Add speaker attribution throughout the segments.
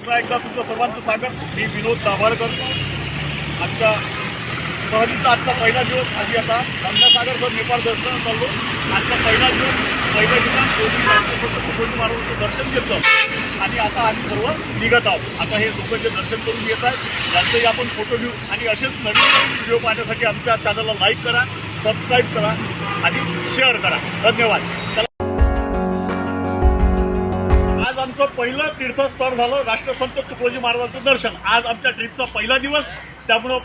Speaker 1: पुन्हा एकदा तुमचं सर्वांचं स्वागत। मी विनोद दाभाडकर। आजचा सहलीचा आजचा पहिला दिवस। आधी आता गंगासागरचं नेपाळ दर्शन चाललो। आजचा पहिला दिवस, पहिल्या दिवशी महाराजांचं दर्शन घेतलं आणि आता आम्ही सर्व निघत आहोत। आता हे लोक जे दर्शन करून येत आहेत त्यांचंही आपण फोटो घेऊ आणि असेच नवीन नवीन व्हिडिओ पाहण्यासाठी आमच्या चॅनलला लाईक करा, सबस्क्राईब करा आणि शेअर करा। धन्यवाद। आज आमचं पहिलं तीर्थस्थळ झालं राष्ट्रसंत तुकडोजी महाराजांचं दर्शन। आज आमच्या ट्रिपचा पहिला दिवस, त्यामुळं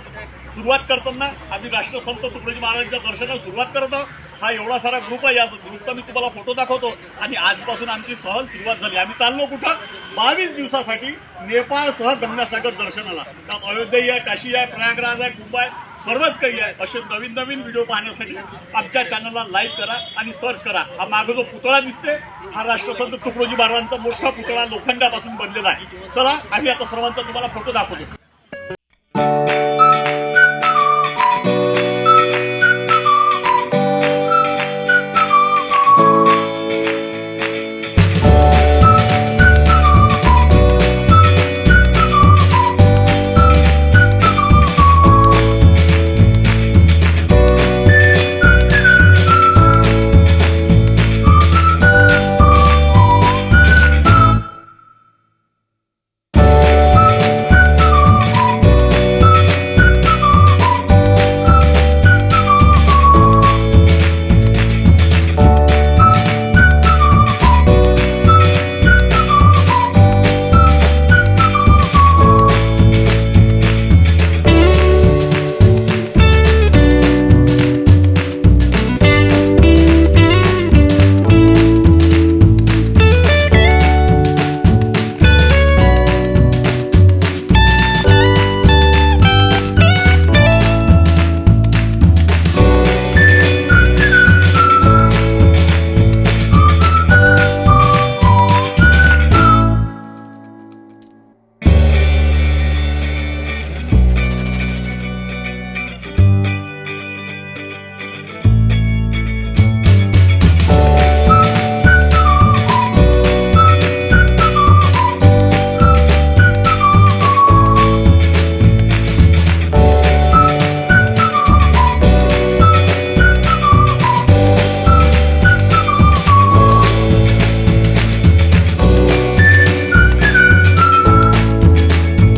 Speaker 1: सुरुवात करताना आम्ही राष्ट्रसंत तुकडोजी महाराजांच्या दर्शनाला सुरुवात करत आहोत। हा एवढा सारा ग्रुप आहे, या ग्रुपचा मी तुम्हाला फोटो दाखवतो। आणि आजपासून आमची सहल सुरुवात झाली। आम्ही चाललो कुठं? 22 दिवसासाठी नेपाळसह गंगासागर दर्शनाला। त्यात अयोध्या आहे, काशी आहे, प्रयागराज आहे, कुंभ आहे, सर्वच काही आहे। असे नवीन नवीन व्हिडिओ पाहण्यासाठी आमच्या चॅनलला लाईक करा आणि सर्च करा। हा मागे जो पुतळा दिसते हा राष्ट्रसंत तुकडोजी महाराजांचा मोठा पुतळा लोखंडापासून बनलेला आहे। चला आम्ही आता सर्वांचा तुम्हाला फोटो दाखवतो।